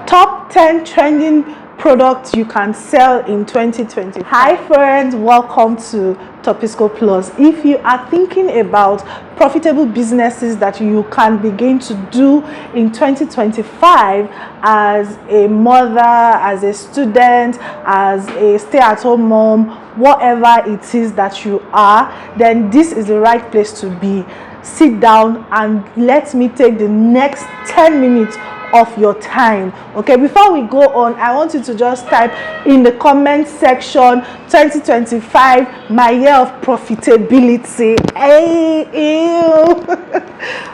Top 10 trending products you can sell in 2020. Hi friends, welcome to topisqoplus. If you are thinking about profitable businesses that you can begin to do in 2025 as a mother, as a student, as a stay-at-home mom, whatever it is that you are, then this is the right place to be. Sit down and let me take the next 10 minutes of your time. Okay, before we go on, I want you to just type in the comment section 2025, my year of profitability. Hey, ew.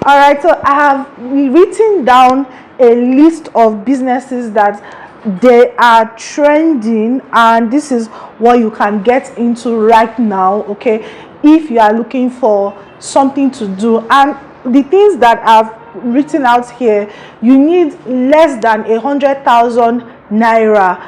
All right, so I have written down a list of businesses that they are trending, and this is what you can get into right now. Okay, if you are looking for something to do, and the things that I've written out here, you need less than 100,000 naira.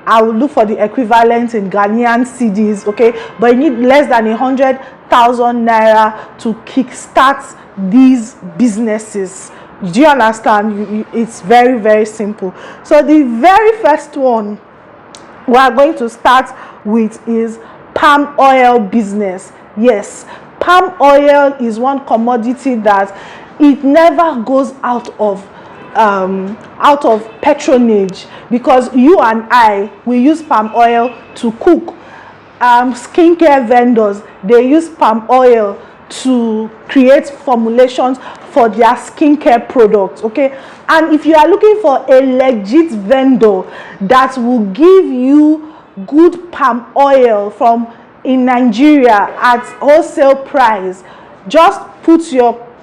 I will look for the equivalent in Ghanaian cedis, okay, but you need less than 100,000 naira to kickstart these businesses. Do you understand? It's very, very simple. So the very first one we are going to start with is palm oil business. Yes, palm oil is one commodity that it never goes out of patronage, because you and I, we use palm oil to cook. Skincare vendors, they use palm oil to create formulations for their skincare products. Okay, and if you are looking for a legit vendor that will give you good palm oil from in Nigeria at wholesale price, just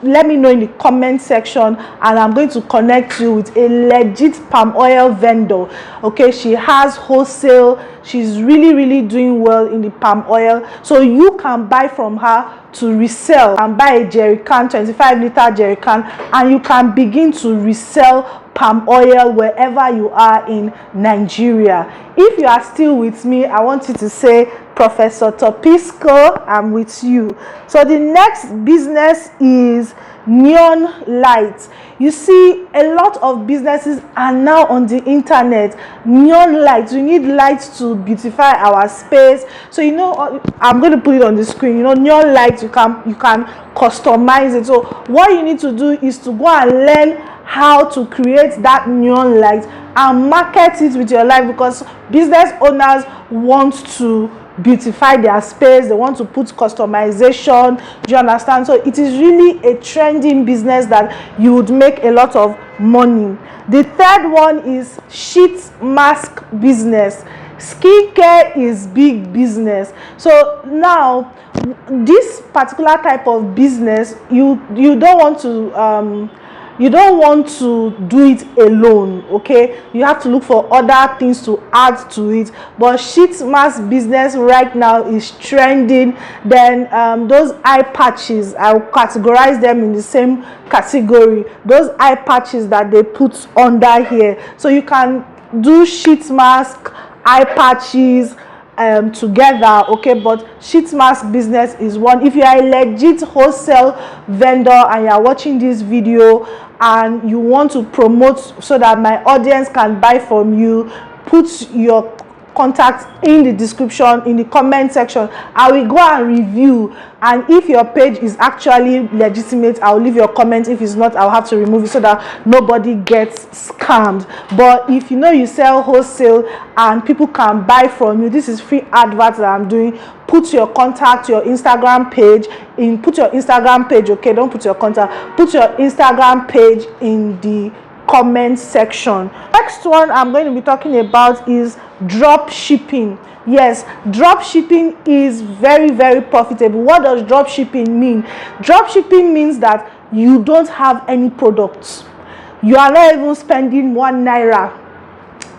let me know in the comment section, and I'm going to connect you with a legit palm oil vendor. Okay, she has wholesale, she's really doing well in the palm oil, so you can buy from her to resell and buy a jerry can, 25-liter jerry can, and you can begin to resell palm oil wherever you are in Nigeria. If you are still with me, I want you to say, Professor Topisco, I'm with you. So the next business is neon lights. You see, a lot of businesses are now on the internet. Neon lights, we need lights to beautify our space. So you know, I'm going to put it on the screen. You know, neon lights, you can customize it. So what you need to do is to go and learn how to create that neon light and market it with your life, because business owners want to beautify their space, they want to put customization. Do you understand? So it is really a trending business that you would make a lot of money. The third one is sheet mask business. Skincare is big business. So now this particular type of business, you don't want to do it alone. Okay, you have to look for other things to add to it. But sheet mask business right now is trending. Then those eye patches, I'll categorize them in the same category. Those eye patches that they put under here, so you can do sheet mask, eye patches together. Okay, but sheet mask business is one. If you are a legit wholesale vendor and you are watching this video and you want to promote so that my audience can buy from you, put your contact in the description, in the comment section. I will go and review, and if your page is actually legitimate, I'll leave your comment. If it's not, I'll have to remove it so that nobody gets scammed. But if you know you sell wholesale and people can buy from you, this is free advert that I'm doing. Put your contact, your Instagram page in, put your Instagram page, okay, don't put your contact, put your Instagram page in the comment section. Next one I'm going to be talking about is drop shipping. Yes, drop shipping is very profitable. What does drop shipping mean? Drop shipping means that you don't have any products. You are not even spending 1 naira.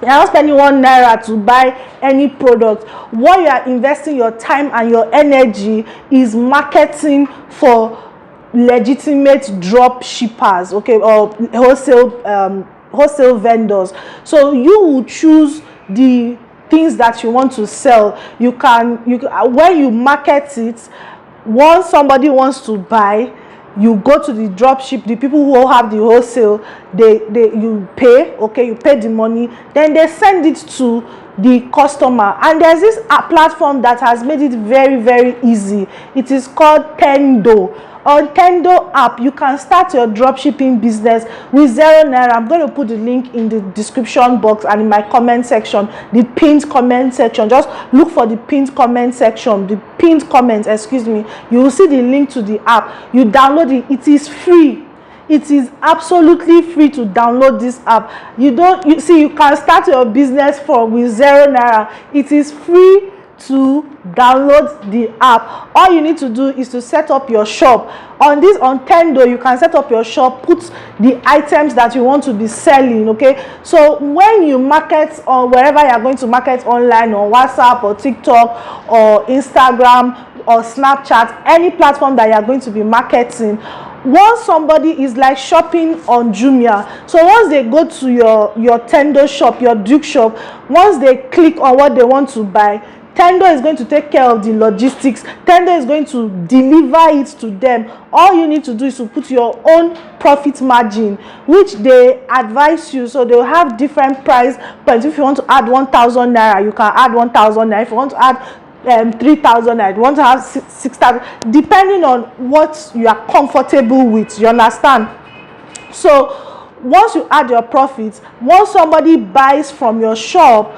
You're not spending 1 naira to buy any product. What you are investing your time and your energy is marketing for legitimate drop shippers, okay, or wholesale vendors. So you will choose the things that you want to sell. When you market it, once somebody wants to buy, you go to the dropship, the people who have the wholesale, you pay, okay, you pay the money, then they send it to the customer. And there's this platform that has made it very, very easy. It is called Tendo. On Tendo app, you can start your dropshipping business with 0 naira. I'm going to put the link in the description box and in my comment section, the pinned comment section. Just look for the pinned comment section, the pinned comments, excuse me. You will see the link to the app. You download it. It is free. It is absolutely free to download this app. You can start your business with 0 naira. It is free to download the app. All you need to do is to set up your shop. On Tendo, you can set up your shop, put the items that you want to be selling, okay? So when you market, or wherever you are going to market online, or WhatsApp or TikTok or Instagram or Snapchat, any platform that you are going to be marketing, once somebody is like shopping on Jumia, so once they go to your Tendo shop, your Duke shop, once they click on what they want to buy, Tendo is going to take care of the logistics. Tendo is going to deliver it to them. All you need to do is to put your own profit margin, which they advise you. So they'll have different price points. If you want to add 1,000 naira, you can add 1,000 naira. If you want to add 3,000 naira, you want to have 6,000, depending on what you are comfortable with. You understand? So once you add your profits, once somebody buys from your shop,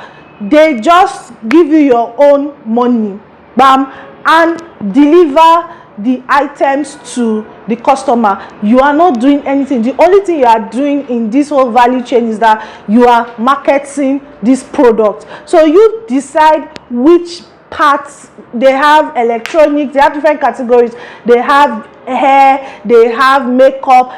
they just give you your own money, bam, and deliver the items to the customer. You are not doing anything. The only thing you are doing in this whole value chain is that you are marketing this product. So you decide which parts. They have electronics, they have different categories, they have hair, they have makeup,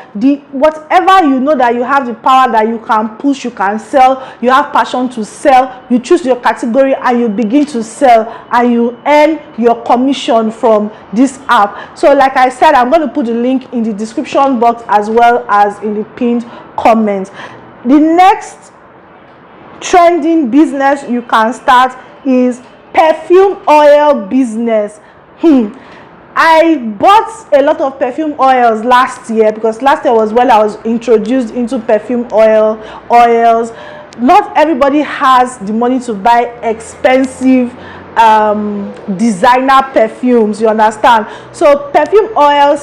whatever you know that you have the power that you can push, you can sell, you have passion to sell, you choose your category and you begin to sell, and you earn your commission from this app. So like I said, I'm going to put the link in the description box as well as in the pinned comment. The next trending business you can start is perfume oil business. I bought a lot of perfume oils last year, because last year was when I was introduced into perfume oils. Not everybody has the money to buy expensive designer perfumes, you understand? So perfume oil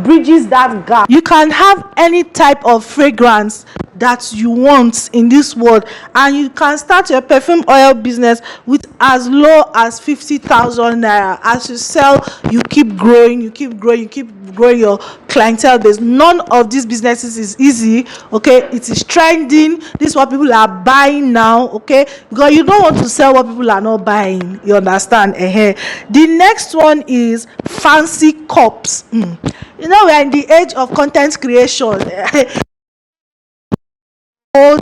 bridges that gap. You can have any type of fragrance that you want in this world, and you can start your perfume oil business with as low as 50,000 naira. As you sell, you keep growing, you keep growing your clientele base. None of these businesses is easy, okay? It is trending. This is what people are buying now, okay? Because you don't want to sell what people are not buying, you understand? The next one is fancy cups. You know, we're in the age of content creation.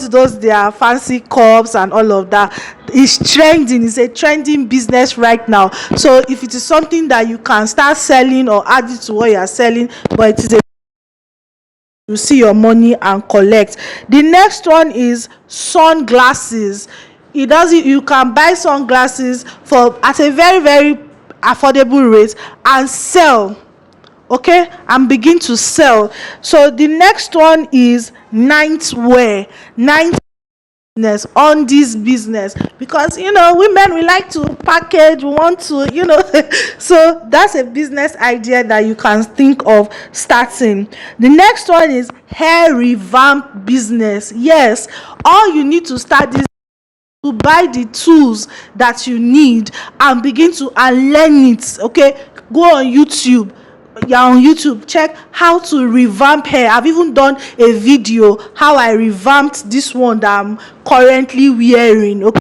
Those their fancy cups and all of that is trending. It's a trending business right now. So if it is something that you can start selling or add it to what you are selling, but it is you see your money and collect. The next one is sunglasses. You can buy sunglasses at a very, very affordable rate and sell, okay, and begin to sell. So the next one is nightwear. Business on this business, because women, we like to package, we want to so that's a business idea that you can think of starting. The next one is hair revamp business. Yes, all you need to start this to buy the tools that you need and begin to learn it, okay? Go on YouTube. You're on YouTube, check how to revamp hair. I've even done a video how I revamped this one that I'm currently wearing, okay?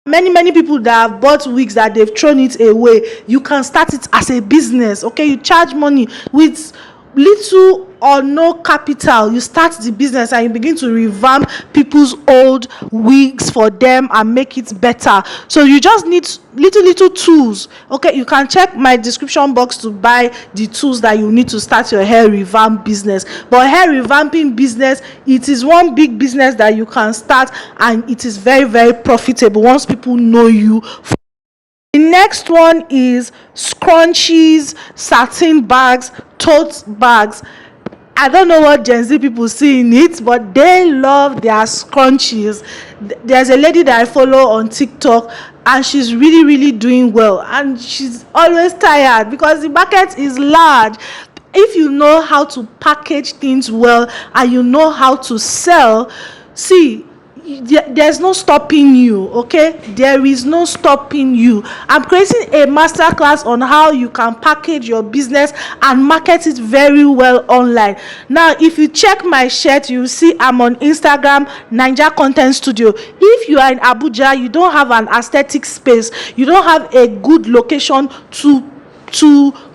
Many people that have bought wigs that they've thrown it away. You can start it as a business, okay? You charge money with little or no capital. You start the business and you begin to revamp people's old wigs for them and make it better. So you just need little tools, okay? You can check my description box to buy the tools that you need to start your hair revamp business. But hair revamping business, it is one big business that you can start, and it is very, very profitable once people know you. The next one is scrunchies, satin bags, tote bags. I don't know what Gen Z people see in it, but they love their scrunchies. There's a lady that I follow on TikTok, and she's really doing well, and she's always tired because the market is large. If you know how to package things well and you know how to sell, see, there's no stopping you. Okay, there is no stopping you. I'm creating a masterclass on how you can package your business and market it very well online. Now, if you check my shirt, you see I'm on Instagram, Naija Content Studio. If you are in Abuja, you don't have an aesthetic space, you don't have a good location to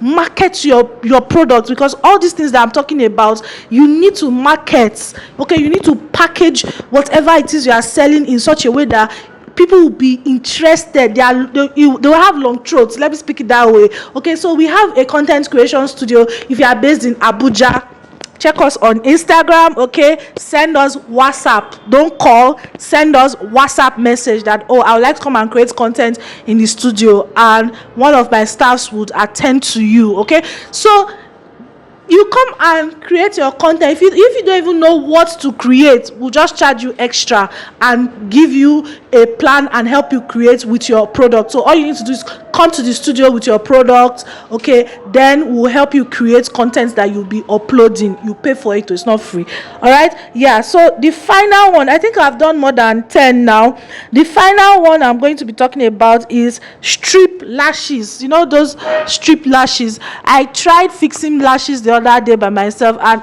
market your product, because all these things that I'm talking about, you need to market. Okay, you need to package whatever it is you are selling in such a way that people will be interested. They will have long throats, let me speak it that way. Okay, so we have a content creation studio. If you are based in Abuja, check us on Instagram. Okay, send us WhatsApp, don't call, send us WhatsApp message that, oh, I would like to come and create content in the studio, and one of my staffs would attend to you. Okay, so you come and create your content. If you don't even know what to create, we'll just charge you extra and give you a plan and help you create with your product. So all you need to do is come to the studio with your product. Okay, then we'll help you create content that you'll be uploading. You pay for it, it's not free. All right, yeah. So the final one, I think I've done more than 10 now. The final one I'm going to be talking about is strip lashes. You know those strip lashes? I tried fixing lashes the other day by myself, and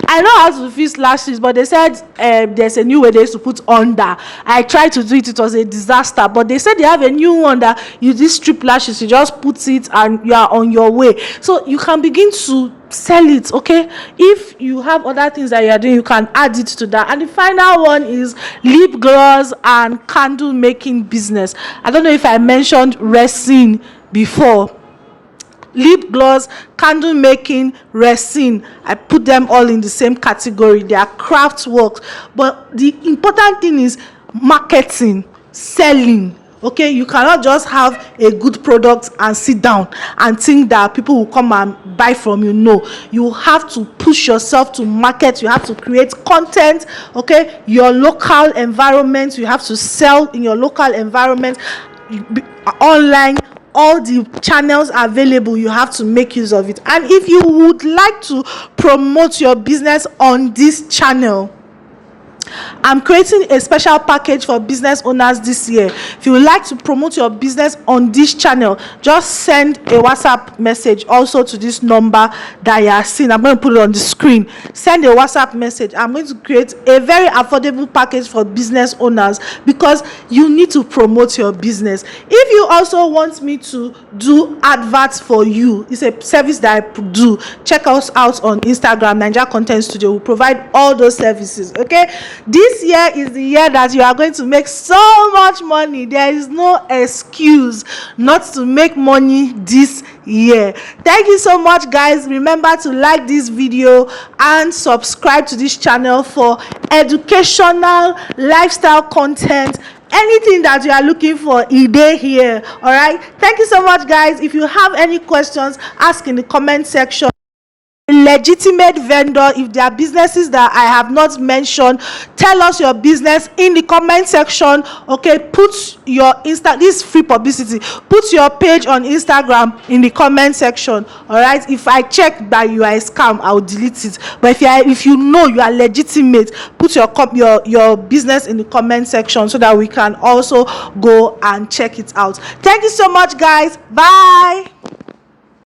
I know how to fix lashes, but they said there's a new way they used to put under. I tried to do it, it was a disaster, but they said they have a new one that you these strip lashes, you just put it and you are on your way. So you can begin to sell it. Okay, if you have other things that you are doing, you can add it to that. And the final one is lip gloss and candle making business. I don't know if I mentioned resin before. Lip gloss, candle making, resin, I put them all in the same category. They are craft works, but the important thing is marketing, selling. Okay, you cannot just have a good product and sit down and think that people will come and buy from you. No, you have to push yourself to market. You have to create content. Okay, your local environment, you have to sell in your local environment, online. All the channels available, you have to make use of it. And if you would like to promote your business on this channel, I'm creating a special package for business owners this year. If you would like to promote your business on this channel, just send a WhatsApp message also to this number that you are seeing. I'm going to put it on the screen. Send a WhatsApp message. I'm going to create a very affordable package for business owners, because you need to promote your business. If you also want me to do adverts for you, it's a service that I do. Check us out on Instagram, Naija Content Studio. We provide all those services. Okay, this year is the year that you are going to make so much money. There is no excuse not to make money this year. Thank you so much, guys. Remember to like this video and subscribe to this channel for educational lifestyle content. Anything that you are looking for, is here. All right, thank you so much, guys. If you have any questions, ask in the comment section. Legitimate vendor, if there are businesses that I have not mentioned, tell us your business in the comment section. Okay, put your this is free publicity, put your page on Instagram in the comment section. All right, if I check that you are a scam, I'll delete it. But if you know you are legitimate, put your business in the comment section so that we can also go and check it out. Thank you so much, guys. Bye.